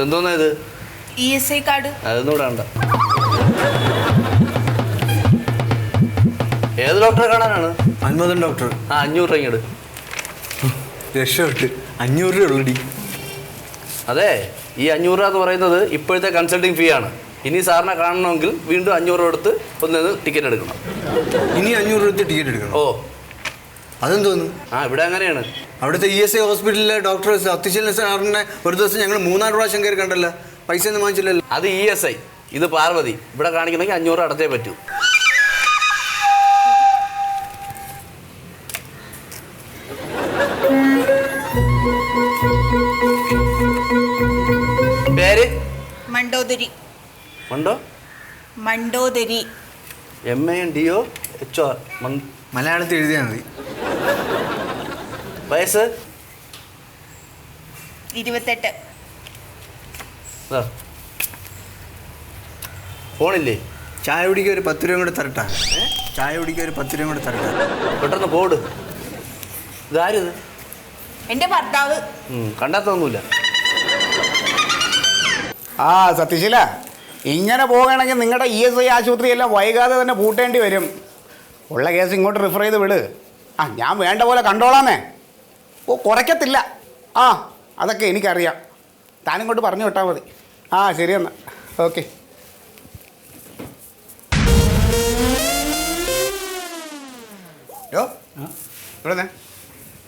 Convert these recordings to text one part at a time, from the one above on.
എന്തോന്നാ ഇത്? ESI card. അതൊന്നും ഇവിടെ വേണ്ട. ഏത് ഡോക്ടറെ കാണാനാണ്? മന്മഥൻ ഡോക്ടർ. 500 രൂപ ഇങ്ങോട്ട്. രക്ഷപ്പെട്ട് 500 രൂപ ഉള്ളടി. അതെ, ഈ 500 രൂപ എന്ന് പറയുന്നത് ഇപ്പോഴത്തെ കൺസൾട്ടിങ് ഫീ ആണ്. ഇനി സാറിനെ കാണണമെങ്കിൽ വീണ്ടും 500 രൂപ എടുത്ത് ഒന്നിന്ന് ടിക്കറ്റ് എടുക്കണം. ഇനി 500 രൂപ ടിക്കറ്റ് എടുക്കണം? ഓ, അതെന്തോന്നു? ഇവിടെ അങ്ങനെയാണ്. അവിടുത്തെ ESI ഹോസ്പിറ്റലിലെ ഡോക്ടർ സത്യശീലൻ സാറിനെ ഒരു ദിവസം ഞങ്ങൾ 3-4 പ്രാവശ്യം കയറി കണ്ടല്ലോ. പൈസ ഒന്നും വാങ്ങിച്ചില്ലല്ലോ. അത് ESI, ഇത് പാർവതി. ഇവിടെ കാണിക്കണമെങ്കിൽ 500 അടച്ചേ പറ്റൂ. പേര്? മണ്ടോദരി. മണ്ടോദരി. MANDOHR. മലയാളത്തിൽ എഴുതിയാൽ മതി. വയസ്സ്? 28. ഫോണില്ലേ? ചായ കുടിക്കാൻ ഒരു 10 രൂപ കൂടെ തരട്ടാ. ചായ കുടിക്കാൻ ഒരു 10 രൂപ കൂടെ തരട്ടാ. പെട്ടെന്ന് പോട്. ഇതാരിത്? എന്റെ ഭർത്താവ്. കണ്ടാത്തൊന്നുമില്ല. സത്യശീല, ഇങ്ങനെ പോവുകയാണെങ്കിൽ നിങ്ങളുടെ ESI ആശുപത്രിയെല്ലാം വൈകാതെ തന്നെ പൂട്ടേണ്ടി വരും. ഉള്ള കേസ് ഇങ്ങോട്ട് റിഫർ ചെയ്ത് വിട്. ഞാൻ വേണ്ട പോലെ കണ്ടോളാമേ. കുറയ്ക്കത്തില്ല. അതൊക്കെ എനിക്കറിയാം. താനിങ്ങോട്ട് പറഞ്ഞു വിട്ടാൽ മതി. ശരി എന്നാൽ. ഓക്കെ. ഇവിടെ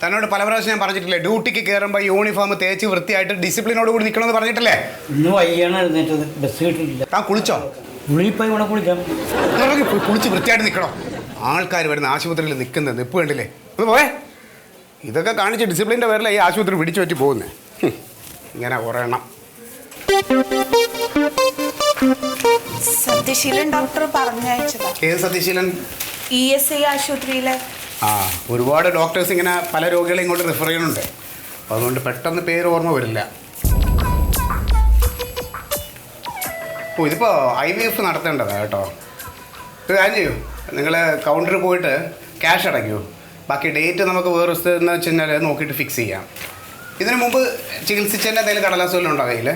തന്നോട് പല പ്രാവശ്യം ഞാൻ പറഞ്ഞിട്ടില്ലേ, ഡ്യൂട്ടിക്ക് കയറുമ്പോൾ യൂണിഫോം തേച്ച് വൃത്തിയായിട്ട് ഡിസിപ്ലിനോട് കൂടി നിൽക്കണമെന്ന് പറഞ്ഞിട്ടില്ലേ? ഇന്ന് വയ്യാണ് എഴുന്നേറ്റത്, ബസ് കിട്ടിയില്ല. താൻ കുളിച്ചോ? കുളിപ്പോയി ഇവിടെ കുളിക്കാം. കുളിച്ച് വൃത്തിയായിട്ട് നിൽക്കണോ? ആൾക്കാർ വരുന്ന ആശുപത്രിയിൽ നിൽക്കുന്നത് നിപ്പ് കണ്ടില്ലേ? ഒന്ന് പോയേ. ഇതൊക്കെ കാണിച്ച് ഡിസിപ്ലിൻ്റെ പേരിൽ ഈ ആശുപത്രി പിടിച്ചു പറ്റി പോകുന്നേ. ഇങ്ങനെ കുറയണം. സത്യശീലൻ ഡോക്ടർ പറഞ്ഞയച്ചതാ. ഏത് സത്യശീലൻ? ESI ആശുപത്രിയിലെ. ഒരുപാട് ഡോക്ടേഴ്സ് ഇങ്ങനെ പല രോഗികളെ ഇങ്ങോട്ട് റിഫർ ചെയ്യുന്നുണ്ട്. അതുകൊണ്ട് പെട്ടെന്ന് പേര് ഓർമ്മ വരില്ല. ഇതിപ്പോൾ IVF നടത്തേണ്ടതാണ് കേട്ടോ. ഒരു കാര്യം ചെയ്യൂ, നിങ്ങൾ കൗണ്ടറിൽ പോയിട്ട് ക്യാഷ് അടയ്ക്കൂ. ബാക്കി ഡേറ്റ് നമുക്ക് വേറെ എന്ന് വെച്ച് കഴിഞ്ഞാൽ നോക്കിയിട്ട് ഫിക്സ് ചെയ്യാം. ഇതിനു മുമ്പ് ചികിത്സിച്ചതിൻ്റെ എന്തെങ്കിലും കടലാസുകളും ഉണ്ടോ കയ്യിൽ?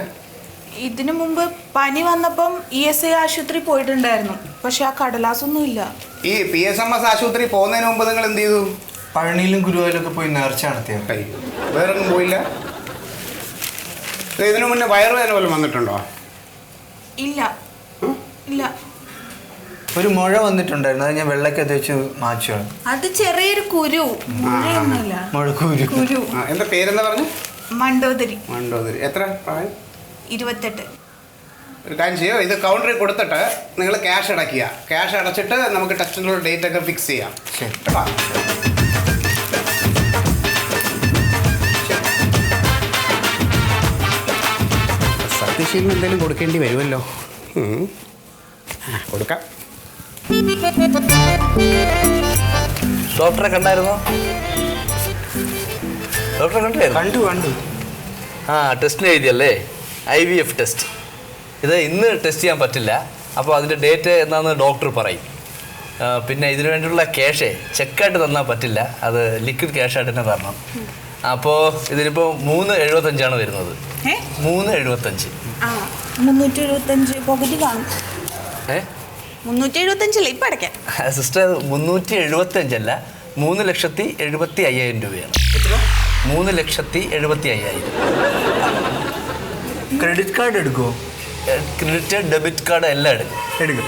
ഇതിനു മുമ്പ് പനി വന്നപ്പം ESI ആശുപത്രി പോയിട്ടുണ്ടായിരുന്നു. പക്ഷെ ആ കടലാസൊന്നും ഇല്ല. ഈ PSMS ആശുപത്രി പോകുന്നതിന് മുമ്പ് നിങ്ങൾ എന്ത് ചെയ്തു? പഴനിയിലും ഗുരുവായൂരൊക്കെ പോയി നേർച്ച നടത്തിയ. വേറൊന്നും പോയില്ല? ഇതിനു മുന്നേ വയറുവേദന പോലും വന്നിട്ടുണ്ടോ? ഇല്ല. ഒരു മുഴ വന്നിട്ടുണ്ടായിരുന്നു, അത് ഞാൻ വെള്ളയ്ക്ക് തേച്ച് മാച്ചു. അത് ചെറിയൊരു കുരു. കുരു. എന്താ പേരെന്താ പറഞ്ഞു? മണ്ടോദരി. എത്ര പ്രായം? 28. ഒരു കാര്യം ചെയ്യോ, ഇത് കൗണ്ടറിൽ കൊടുത്തിട്ട് നിങ്ങൾ ക്യാഷ് അടയ്ക്കുക. ക്യാഷ് അടച്ചിട്ട് നമുക്ക് ടെസ്റ്റിനുള്ള ഡേറ്റ് ഒക്കെ ഫിക്സ് ചെയ്യാം. ശരി. സത്യശീലന് എന്തെങ്കിലും കൊടുക്കേണ്ടി വരുമല്ലോ. കൊടുക്കാം. ഡോക്ടറെ കണ്ടായിരുന്നോ? ഡോക്ടറെ കണ്ടു. ടെസ്റ്റിന് എഴുതിയല്ലേ? IVF test. ഇത് ഇന്ന് ടെസ്റ്റ് ചെയ്യാൻ പറ്റില്ല. അപ്പോൾ അതിൻ്റെ ഡേറ്റ് എന്നാന്ന് ഡോക്ടർ പറയും. പിന്നെ ഇതിനു വേണ്ടിയുള്ള ക്യാഷേ ചെക്കായിട്ട് തന്നാൽ പറ്റില്ല, അത് ലിക്വിഡ് ക്യാഷായിട്ട് തന്നെ തരണം. അപ്പോൾ ഇതിനിപ്പോൾ 375 വരുന്നത്. 375. 375 പകുതി കാണും. 375 ഇപ്പം അടയ്ക്കാം. സിസ്റ്റർ, 375 അല്ല, 3,75,000 രൂപയാണ്. 3,75,000. ക്രെഡിറ്റ് കാർഡ് എടുക്കുമോ? ക്രെഡിറ്റ് ഡെബിറ്റ് കാർഡ് എല്ലാം എടുക്കും.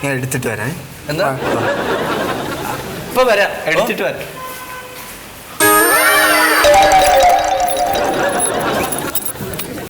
ഞാൻ എടുത്തിട്ട് വരാം. എന്താ? ഇപ്പം വരാം, എടുത്തിട്ട് വരാം.